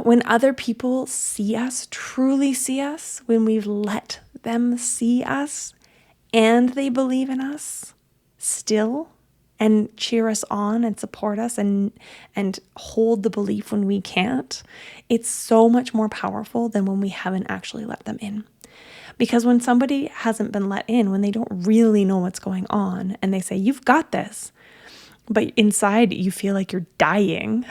When other people see us, truly see us, when we've let them see us and they believe in us still and cheer us on and support us and hold the belief when we can't, it's so much more powerful than when we haven't actually let them in. Because when somebody hasn't been let in, when they don't really know what's going on and they say, "You've got this," but inside you feel like you're dying,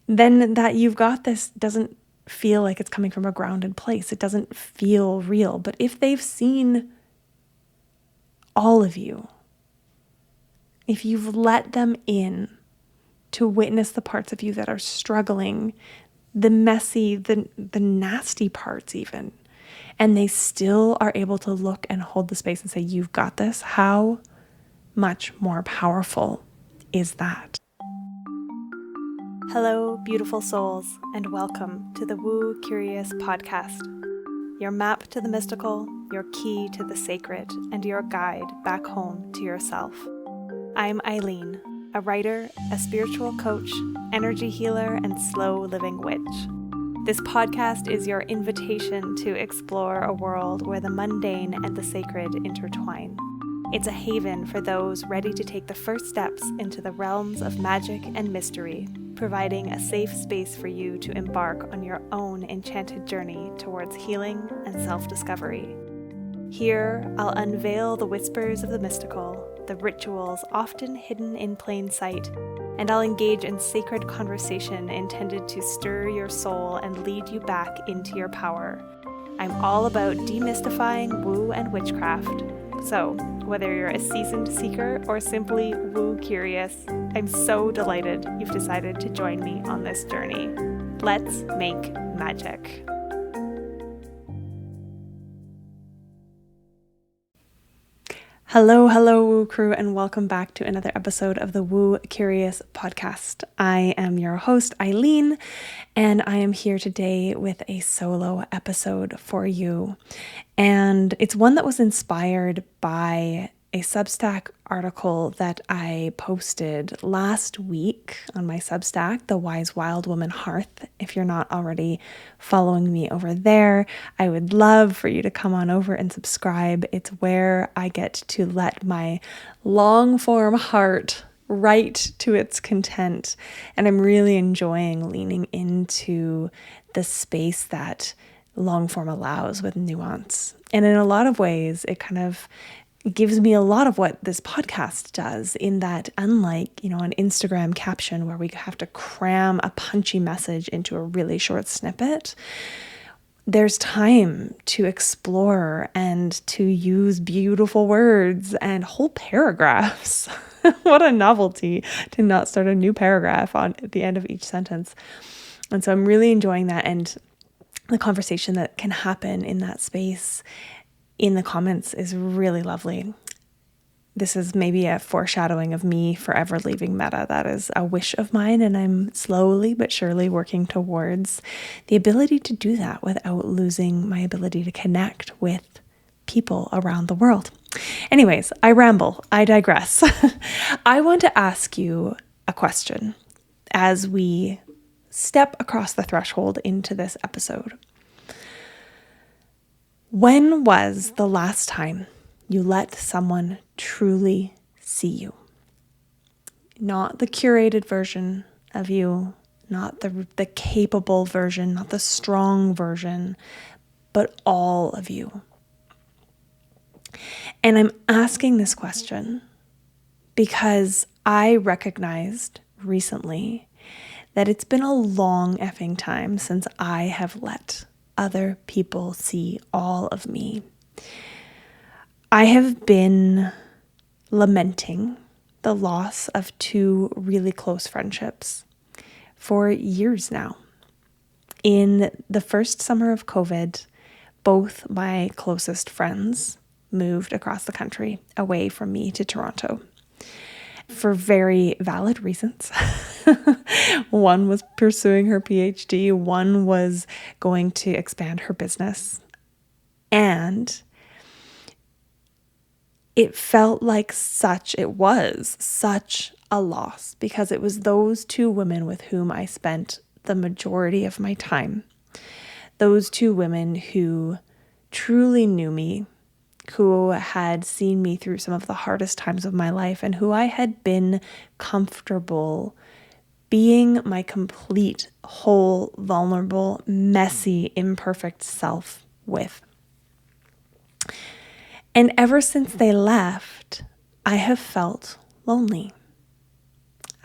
then that "you've got this" doesn't feel like it's coming from a grounded place. It doesn't feel real. But if they've seen all of you, if you've let them in to witness the parts of you that are struggling, the messy, the nasty parts even, and they still are able to look and hold the space and say, "You've got this," how much more powerful is that? Hello, beautiful souls, and welcome to the Woo Curious podcast. Your map to the mystical, your key to the sacred, and your guide back home to yourself. I'm Eileen, a writer, a spiritual coach, energy healer, and slow living witch. This podcast is your invitation to explore a world where the mundane and the sacred intertwine. It's a haven for those ready to take the first steps into the realms of magic and mystery, providing a safe space for you to embark on your own enchanted journey towards healing and self-discovery. Here, I'll unveil the whispers of the mystical, the rituals often hidden in plain sight, and I'll engage in sacred conversation intended to stir your soul and lead you back into your power. I'm all about demystifying woo and witchcraft. So, whether you're a seasoned seeker or simply woo curious, I'm so delighted you've decided to join me on this journey. Let's make magic. Hello, Woo crew, and welcome back to another episode of the Woo Curious podcast. I am your host, Eileen, and I am here today with a solo episode for you. And it's one that was inspired by a Substack article that I posted last week on my Substack, The Wise Wild Woman Hearth. If you're not already following me over there, I would love for you to come on over and subscribe. It's where I get to let my long form heart write to its content. And I'm really enjoying leaning into the space that long form allows with nuance. And in a lot of ways, it kind of gives me a lot of what this podcast does, in that, unlike, an Instagram caption where we have to cram a punchy message into a really short snippet, there's time to explore and to use beautiful words and whole paragraphs. What a novelty to not start a new paragraph at the end of each sentence. And so I'm really enjoying that, and the conversation that can happen in that space in the comments is really lovely. This is maybe a foreshadowing of me forever leaving Meta. That is a wish of mine, and I'm slowly but surely working towards the ability to do that without losing my ability to connect with people around the world. Anyways, I ramble. I digress. I want to ask you a question as we step across the threshold into this episode. When was the last time you let someone truly see you? Not the curated version of you, not the capable version, not the strong version, but all of you. And I'm asking this question because I recognized recently that it's been a long effing time since I have let other people see all of me. I have been lamenting the loss of two really close friendships for years now. In the first summer of COVID, both my closest friends moved across the country away from me to Toronto for very valid reasons. One was pursuing her PhD, one was going to expand her business. And it was such a loss, because it was those two women with whom I spent the majority of my time. Those two women who truly knew me, who had seen me through some of the hardest times of my life, and who I had been comfortable being my complete, whole, vulnerable, messy, imperfect self with. And ever since they left, I have felt lonely.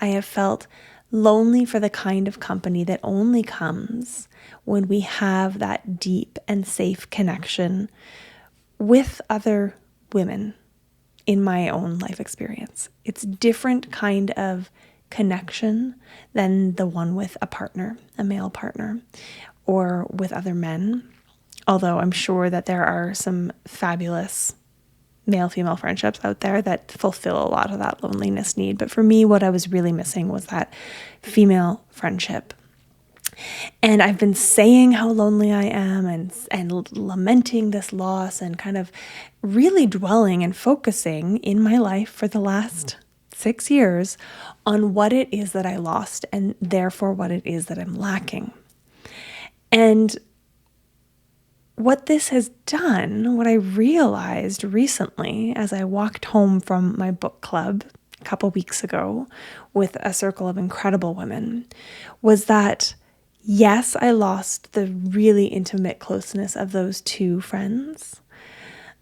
I have felt lonely for the kind of company that only comes when we have that deep and safe connection with other women in my own life experience. It's a different kind of connection than the one with a partner, a male partner, or with other men. Although I'm sure that there are some fabulous male-female friendships out there that fulfill a lot of that loneliness need. But for me, what I was really missing was that female friendship. And I've been saying how lonely I am and lamenting this loss and kind of really dwelling and focusing in my life for the last 6 years on what it is that I lost and therefore what it is that I'm lacking. And what this has done, what I realized recently as I walked home from my book club a couple weeks ago with a circle of incredible women, was that yes, I lost the really intimate closeness of those two friends,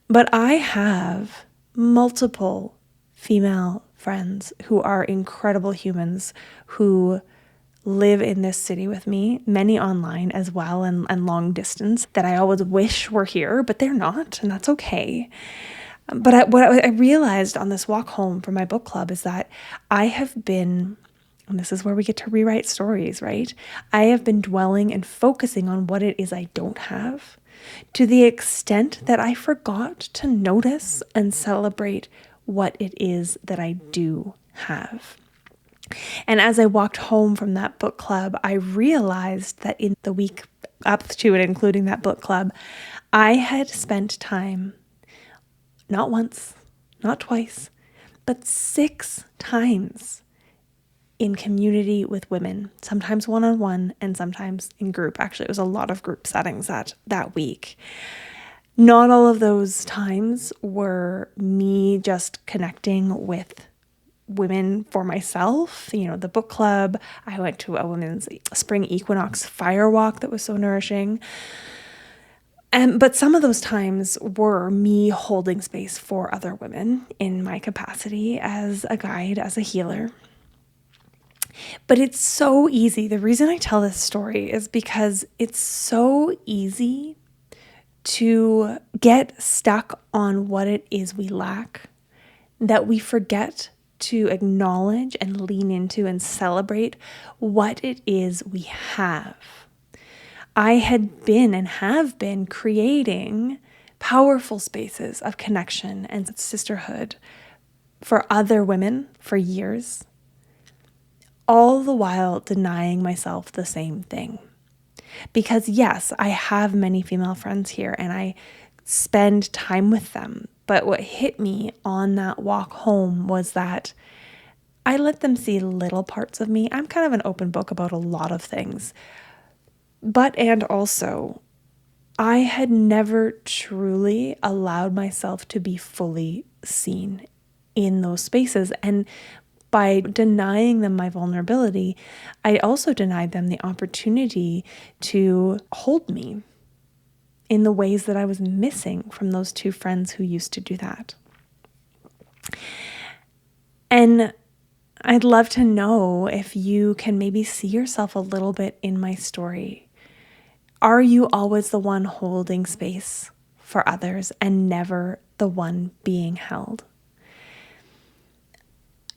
but I have multiple female friends who are incredible humans who live in this city with me, many online as well and long distance that I always wish were here, but they're not, and that's okay. But what I realized on this walk home from my book club is that I have been, and this is where we get to rewrite stories, right? I have been dwelling and focusing on what it is I don't have to the extent that I forgot to notice and celebrate what it is that I do have. And as I walked home from that book club, I realized that in the week up to and including that book club, I had spent time, not once, not twice, but 6 times in community with women, sometimes one-on-one and sometimes in group. Actually, it was a lot of group settings that week. Not all of those times were me just connecting with women for myself. The book club. I went to a women's spring equinox fire walk that was so nourishing. But some of those times were me holding space for other women in my capacity as a guide, as a healer. But it's so easy. The reason I tell this story is because it's so easy to get stuck on what it is we lack that we forget to acknowledge and lean into and celebrate what it is we have. I had been and have been creating powerful spaces of connection and sisterhood for other women for years, all the while denying myself the same thing. Because yes, I have many female friends here and I spend time with them. But what hit me on that walk home was that I let them see little parts of me. I'm kind of an open book about a lot of things. And also, I had never truly allowed myself to be fully seen in those spaces. And by denying them my vulnerability, I also denied them the opportunity to hold me in the ways that I was missing from those two friends who used to do that. And I'd love to know if you can maybe see yourself a little bit in my story. Are you always the one holding space for others and never the one being held?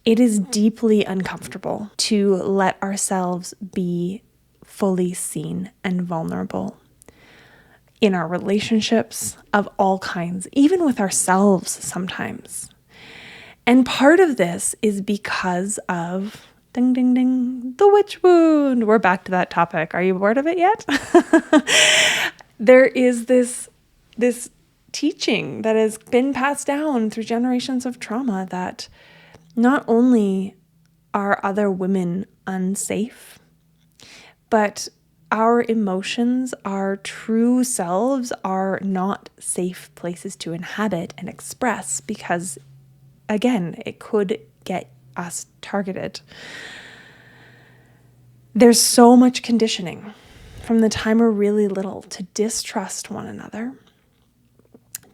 It is deeply uncomfortable to let ourselves be fully seen and vulnerable in our relationships of all kinds, even with ourselves sometimes. And part of this is because of, ding, ding, ding, the witch wound. We're back to that topic. Are you bored of it yet? There is this teaching that has been passed down through generations of trauma that not only are other women unsafe, But our emotions, our true selves, are not safe places to inhabit and express because, again, it could get us targeted. There's so much conditioning from the time we're really little to distrust one another,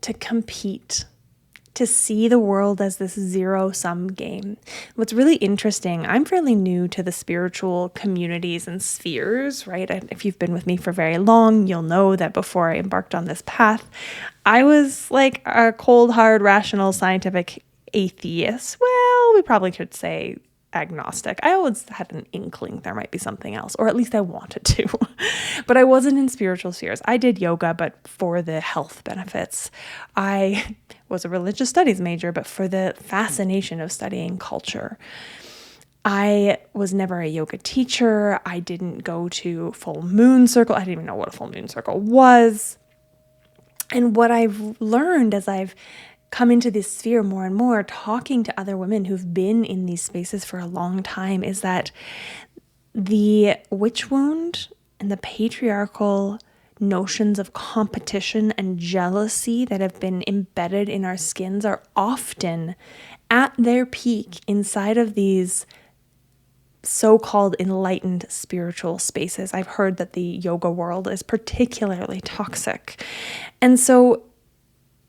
to compete, to see the world as this zero-sum game. What's really interesting, I'm fairly new to the spiritual communities and spheres, right? If you've been with me for very long, you'll know that before I embarked on this path, I was like a cold, hard, rational, scientific atheist. Well, we probably could say agnostic. I always had an inkling there might be something else, or at least I wanted to. But I wasn't in spiritual spheres. I did yoga, but for the health benefits. I was a religious studies major, but for the fascination of studying culture. I was never a yoga teacher. I didn't go to full moon circle. I didn't even know what a full moon circle was. And what I've learned as I've come into this sphere more and more, talking to other women who've been in these spaces for a long time, is that the witch wound and the patriarchal notions of competition and jealousy that have been embedded in our skins are often at their peak inside of these so-called enlightened spiritual spaces. I've heard that the yoga world is particularly toxic. And so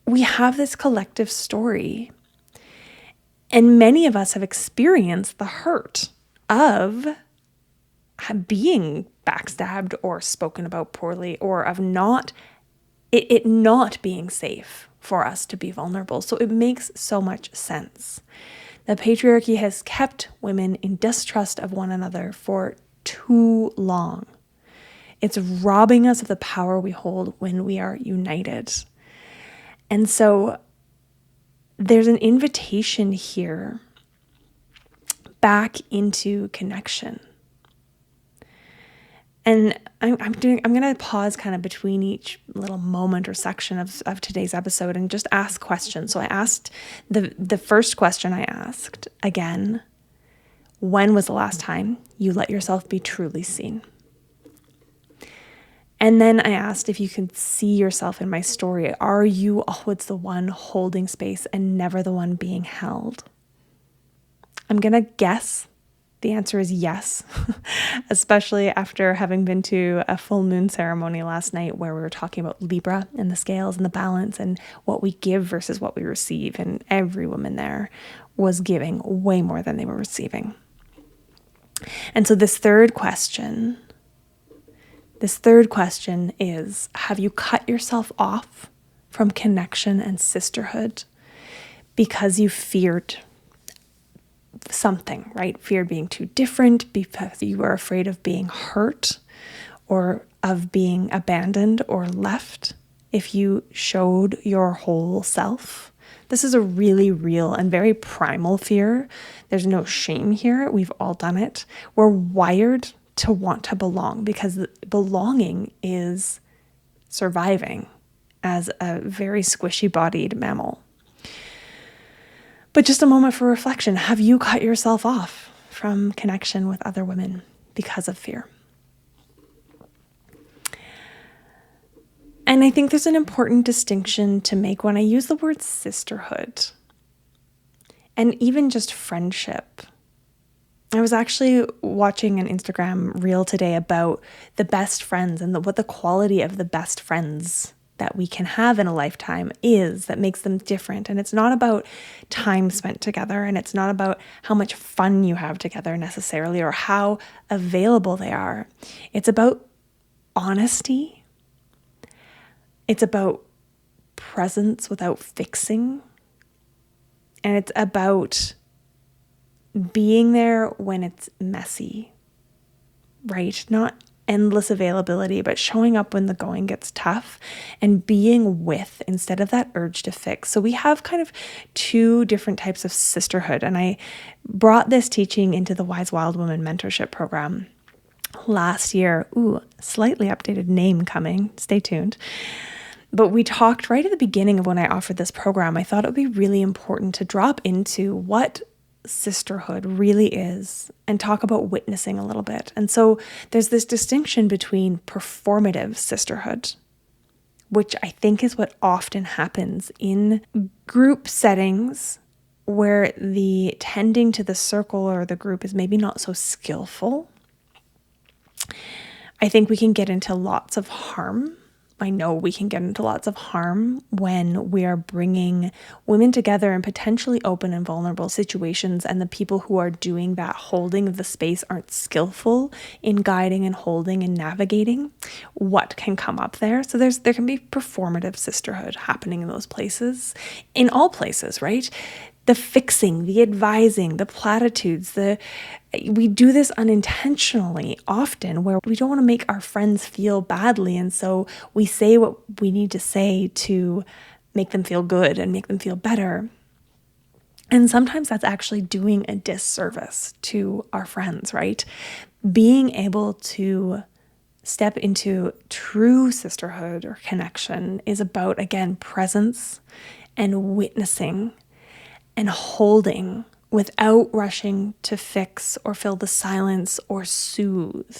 we have this collective story, and many of us have experienced the hurt of being backstabbed or spoken about poorly, or of it not being safe for us to be vulnerable. So it makes so much sense. The patriarchy has kept women in distrust of one another for too long. It's robbing us of the power we hold when we are united. And so there's an invitation here back into connection. And I'm going to pause kind of between each little moment or section of today's episode and just ask questions. So I asked the first question I asked again, when was the last time you let yourself be truly seen? And then I asked if you could see yourself in my story. Are you always the one holding space and never the one being held? I'm going to guess the answer is yes, especially after having been to a full moon ceremony last night where we were talking about Libra and the scales and the balance and what we give versus what we receive. And every woman there was giving way more than they were receiving. And so this third question is, have you cut yourself off from connection and sisterhood because you feared something, right? Feared being too different, because you were afraid of being hurt or of being abandoned or left if you showed your whole self. This is a really real and very primal fear. There's no shame here. We've all done it. We're wired to want to belong because belonging is surviving as a very squishy-bodied mammal. But just a moment for reflection. Have you cut yourself off from connection with other women because of fear? And I think there's an important distinction to make when I use the word sisterhood and even just friendship. I was actually watching an Instagram reel today about the best friends and what the quality of the best friends that we can have in a lifetime is that makes them different. And it's not about time spent together, and it's not about how much fun you have together necessarily or how available they are. It's about honesty. It's about presence without fixing. And it's about being there when it's messy, right? Not endless availability, but showing up when the going gets tough and being with instead of that urge to fix. So we have kind of two different types of sisterhood. And I brought this teaching into the Wise Wild Woman mentorship program last year. Slightly updated name coming. Stay tuned. But we talked right at the beginning of when I offered this program. I thought it would be really important to drop into what sisterhood really is and talk about witnessing a little bit. And so there's this distinction between performative sisterhood, which I think is what often happens in group settings where the tending to the circle or the group is maybe not so skillful. I think we can get into lots of harm. I know we can get into lots of harm when we are bringing women together in potentially open and vulnerable situations, and the people who are doing that holding of the space aren't skillful in guiding and holding and navigating what can come up there. So there can be performative sisterhood happening in those places, in all places, right? The fixing, the advising, the platitudes, we do this unintentionally often where we don't want to make our friends feel badly. And so we say what we need to say to make them feel good and make them feel better. And sometimes that's actually doing a disservice to our friends, right? Being able to step into true sisterhood or connection is about, again, presence and witnessing and holding without rushing to fix or fill the silence or soothe.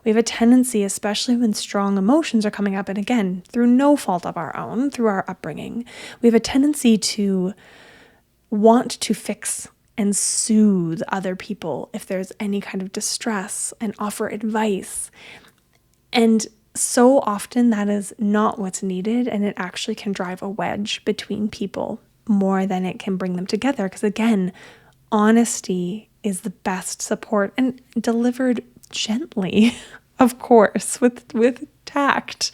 We have a tendency, especially when strong emotions are coming up, and again, through no fault of our own, through our upbringing, we have a tendency to want to fix and soothe other people if there's any kind of distress and offer advice. And so often that is not what's needed, and it actually can drive a wedge between people more than it can bring them together. Because again, honesty is the best support, and delivered gently, of course, with tact.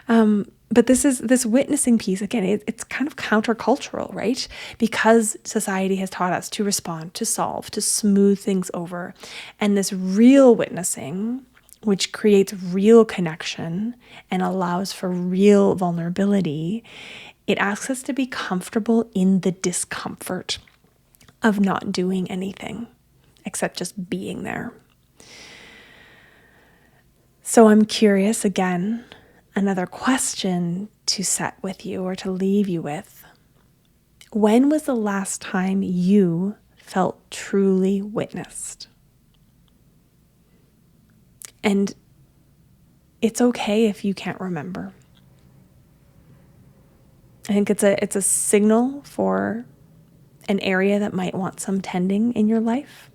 But this witnessing piece, again, it's kind of countercultural, right? Because society has taught us to respond, to solve, to smooth things over. And this real witnessing, which creates real connection and allows for real vulnerability, it asks us to be comfortable in the discomfort of not doing anything except just being there. So I'm curious, again, another question to set with you or to leave you with. When was the last time you felt truly witnessed? And it's okay if you can't remember. I think it's a signal for an area that might want some tending in your life.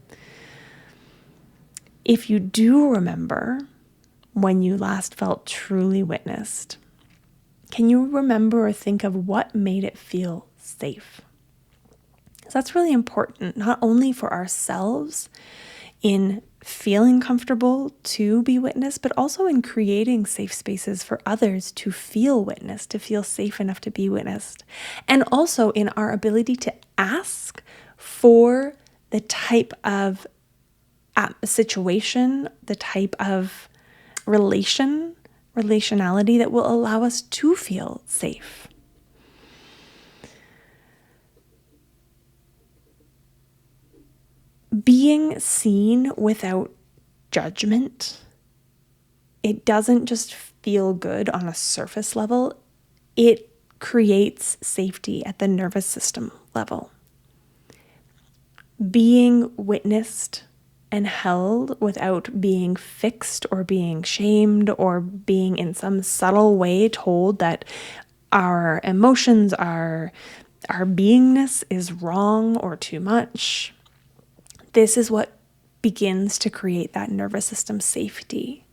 If you do remember when you last felt truly witnessed, can you remember or think of what made it feel safe? So that's really important, not only for ourselves in feeling comfortable to be witnessed, but also in creating safe spaces for others to feel witnessed, to feel safe enough to be witnessed. And also in our ability to ask for the type of situation, the type of relationality that will allow us to feel safe. Being seen without judgment, it doesn't just feel good on a surface level, it creates safety at the nervous system level. Being witnessed and held without being fixed or being shamed or being in some subtle way told that our emotions, our beingness is wrong or too much. This is what begins to create that nervous system safety.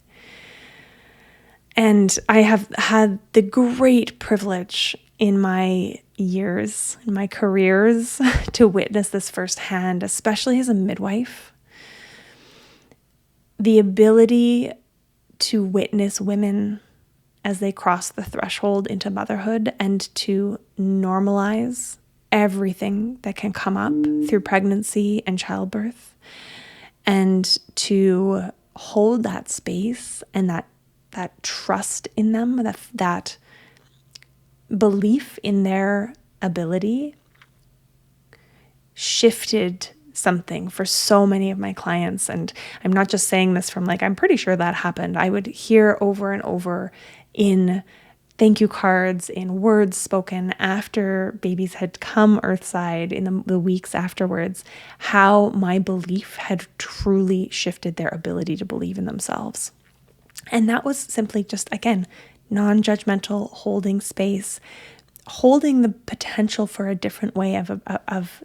And I have had the great privilege in my years, in my careers, to witness this firsthand, especially as a midwife. The ability to witness women as they cross the threshold into motherhood and to normalize everything that can come up through pregnancy and childbirth, and to hold that space and that trust in them, that belief in their ability shifted something for so many of my clients. And I'm not just saying this from I'm pretty sure that happened. I would hear over and over in thank you cards, in words spoken after babies had come earthside in the weeks afterwards, how my belief had truly shifted their ability to believe in themselves. And that was simply just, again, non-judgmental, holding space, holding the potential for a different way of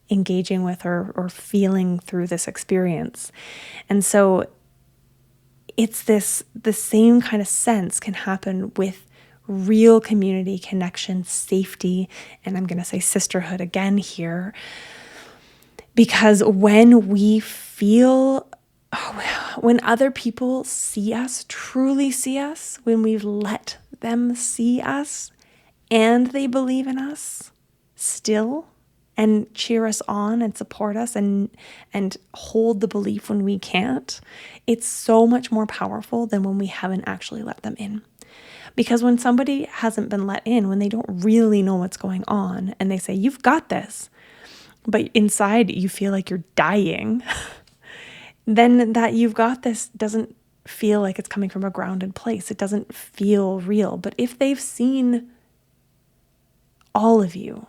engaging with or feeling through this experience. And so it's the same kind of sense can happen with real community, connection, safety, and I'm going to say sisterhood again here, because when we feel, when other people see us, truly see us, when we let them see us and they believe in us still and cheer us on and support us and hold the belief when we can't, it's so much more powerful than when we haven't actually let them in. Because when somebody hasn't been let in, when they don't really know what's going on and they say, you've got this, but inside you feel like you're dying, then that you've got this doesn't feel like it's coming from a grounded place. It doesn't feel real. But if they've seen all of you,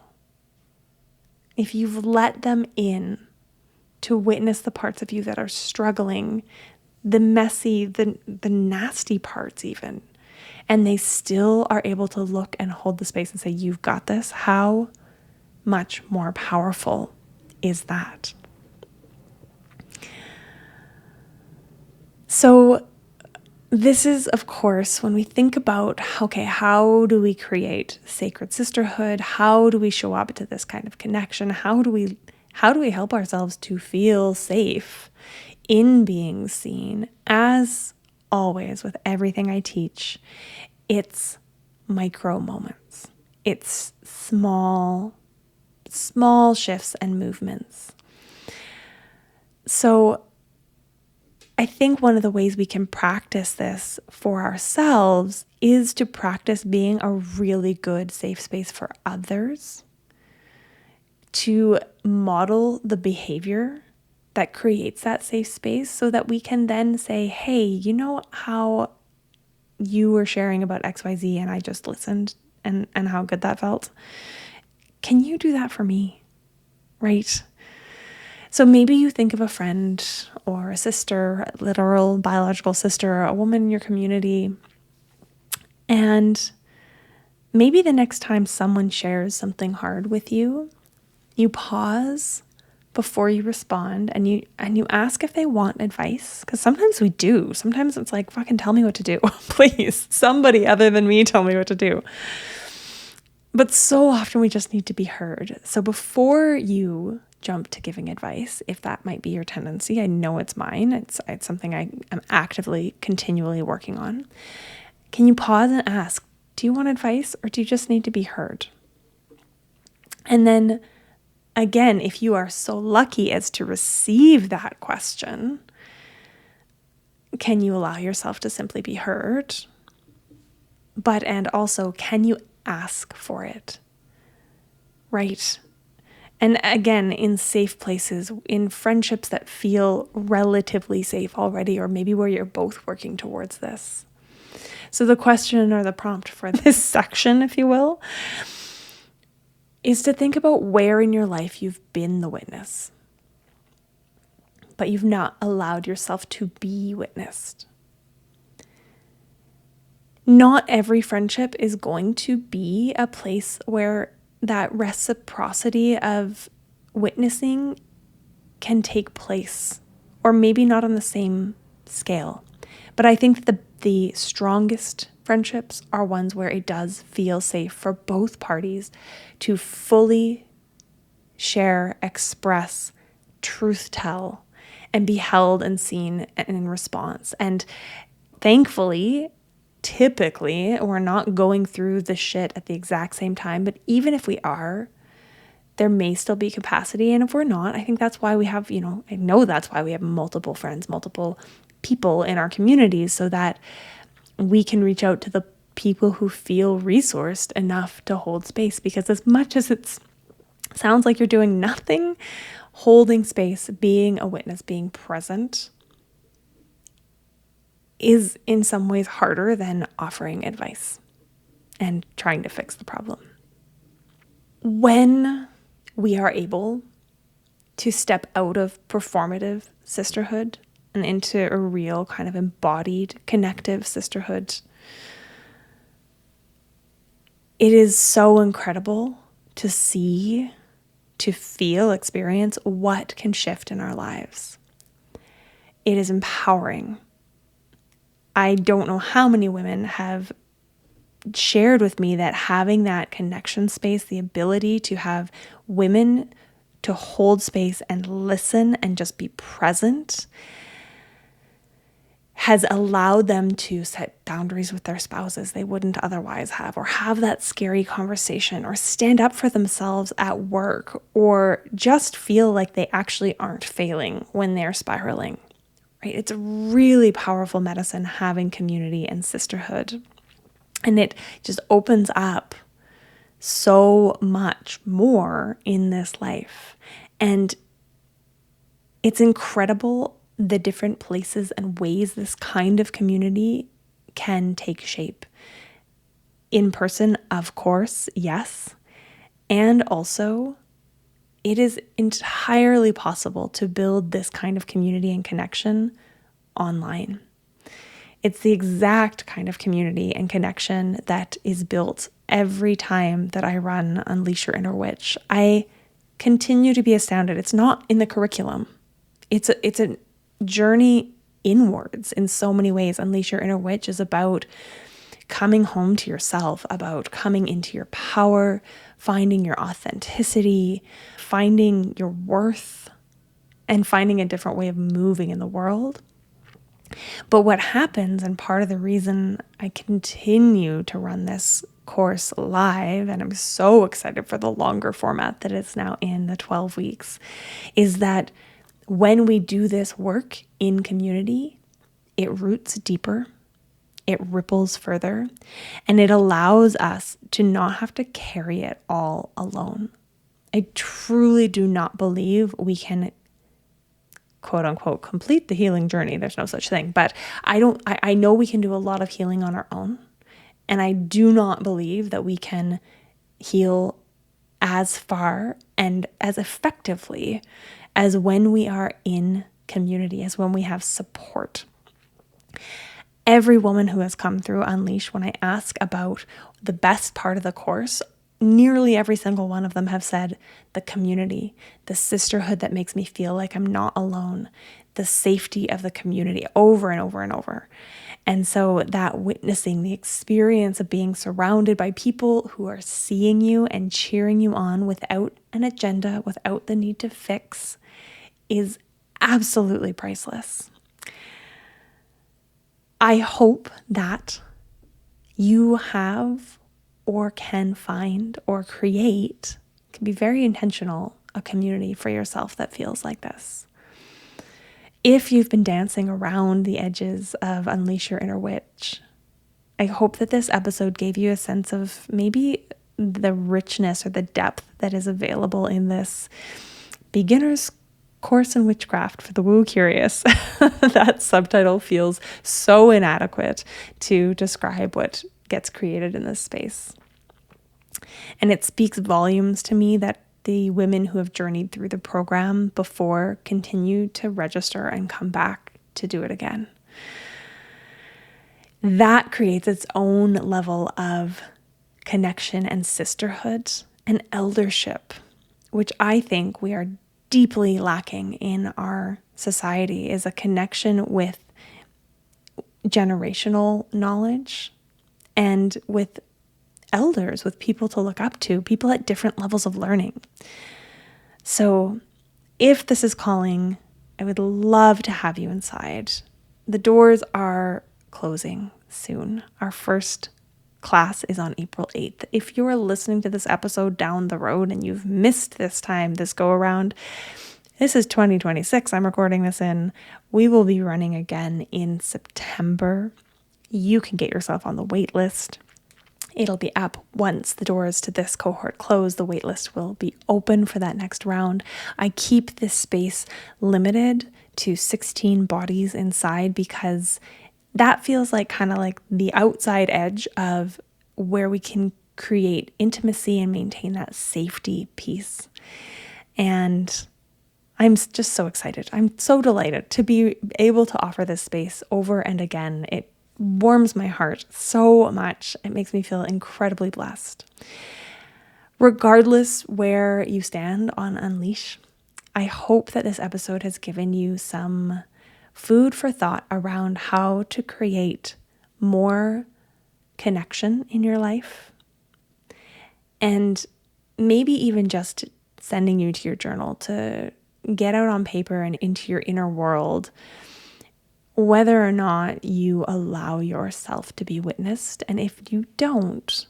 if you've let them in to witness the parts of you that are struggling, the messy, the nasty parts even, and they still are able to look and hold the space and say, you've got this, how much more powerful is that? So this is, of course, when we think about, okay, how do we create sacred sisterhood? How do we show up to this kind of connection? How do we help ourselves to feel safe in being seen? As always, with everything I teach, it's micro moments. It's small shifts and movements. So I think one of the ways we can practice this for ourselves is to practice being a really good safe space for others, to model the behavior that creates that safe space so that we can then say, hey, you know how you were sharing about XYZ and I just listened and how good that felt? Can you do that for me? Right? So maybe you think of a friend or a sister, a literal biological sister, a woman in your community, and maybe the next time someone shares something hard with you, you pause before you respond and you ask if they want advice, because sometimes we do. Sometimes it's like, fucking tell me what to do. Please, somebody other than me tell me what to do. But so often we just need to be heard. So before you jump to giving advice, if that might be your tendency, I know it's mine. It's something I am actively, continually working on. Can you pause and ask, do you want advice or do you just need to be heard? And then again, if you are so lucky as to receive that question, can you allow yourself to simply be heard? And also, can you ask for it? Right? And again, in safe places, in friendships that feel relatively safe already, or maybe where you're both working towards this. So the question or the prompt for this section, if you will, is to think about where in your life you've been the witness, but you've not allowed yourself to be witnessed. Not every friendship is going to be a place where that reciprocity of witnessing can take place, or maybe not on the same scale. But I think the strongest friendships are ones where it does feel safe for both parties to fully share, express, truth tell, and be held and seen in response. And thankfully, typically, we're not going through the shit at the exact same time. But even if we are, there may still be capacity. And if we're not, I think that's why we have, I know that's why we have multiple friends, multiple people in our communities, so that we can reach out to the people who feel resourced enough to hold space. Because as much as it sounds like you're doing nothing, holding space, being a witness, being present is in some ways harder than offering advice. and trying to fix the problem. When we are able to step out of performative sisterhood and into a real kind of embodied connective sisterhood, it is so incredible to see, to feel, experience what can shift in our lives. It is empowering. I don't know how many women have shared with me that having that connection space, the ability to have women to hold space and listen and just be present, has allowed them to set boundaries with their spouses they wouldn't otherwise have, or have that scary conversation, or stand up for themselves at work, or just feel like they actually aren't failing when they're spiraling. Right? It's a really powerful medicine having community and sisterhood. And it just opens up so much more in this life. And it's incredible the different places and ways this kind of community can take shape. In person, of course, yes. And also, it is entirely possible to build this kind of community and connection online. It's the exact kind of community and connection that is built every time that I run Unleash Your Inner Witch. I continue to be astounded. It's not in the curriculum. It's a journey inwards in so many ways. Unleash Your Inner Witch is about coming home to yourself, about coming into your power, finding your authenticity, finding your worth, and finding a different way of moving in the world. But what happens, and part of the reason I continue to run this course live, and I'm so excited for the longer format that it's now in the 12 weeks, is that when we do this work in community, it roots deeper, it ripples further, and it allows us to not have to carry it all alone. I truly do not believe we can quote unquote complete the healing journey. There's no such thing, but I know we can do a lot of healing on our own. And I do not believe that we can heal as far and as effectively as when we are in community, as when we have support. Every woman who has come through Unleash, when I ask about the best part of the course, nearly every single one of them have said the community, the sisterhood that makes me feel like I'm not alone, the safety of the community, over and over and over. And so that witnessing, the experience of being surrounded by people who are seeing you and cheering you on without an agenda, without the need to fix, is absolutely priceless. I hope that you have or can find or create, can be very intentional, a community for yourself that feels like this. If you've been dancing around the edges of Unleash Your Inner Witch, I hope that this episode gave you a sense of maybe the richness or the depth that is available in this beginner's course in witchcraft for the woo curious. That subtitle feels so inadequate to describe what gets created in this space. And it speaks volumes to me that the women who have journeyed through the program before continue to register and come back to do it again. That creates its own level of connection and sisterhood and eldership, which I think we are deeply lacking in our society, is a connection with generational knowledge and with elders, with people to look up to, people at different levels of learning. So if this is calling, I would love to have you inside. The doors are closing soon. Our first class is on April 8th. If you're listening to this episode down the road and you've missed this time, this go around, this is 2026. I'm recording this in. We will be running again in September. You can get yourself on the wait list. It'll be up once the doors to this cohort close. The waitlist will be open for that next round. I keep this space limited to 16 bodies inside because that feels like kind of like the outside edge of where we can create intimacy and maintain that safety piece. And I'm just so excited. I'm so delighted to be able to offer this space over and again. It warms my heart so much. It makes me feel incredibly blessed. Regardless where you stand on Unleash, I hope that this episode has given you some food for thought around how to create more connection in your life, and maybe even just sending you to your journal to get out on paper and into your inner world whether or not you allow yourself to be witnessed. And if you don't,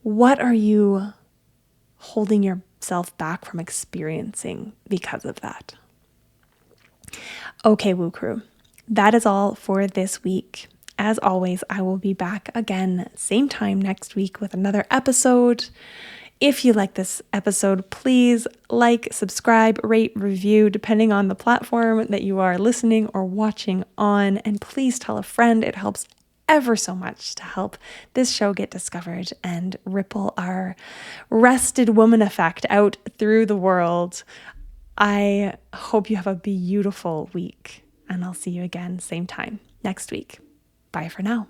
what are you holding yourself back from experiencing because of that? Okay, Woo Crew, that is all for this week. As always, I will be back again, same time next week with another episode. If you like this episode, please like, subscribe, rate, review, depending on the platform that you are listening or watching on. And please tell a friend. It helps ever so much to help this show get discovered and ripple our rested woman effect out through the world. I hope you have a beautiful week, and I'll see you again same time next week. Bye for now.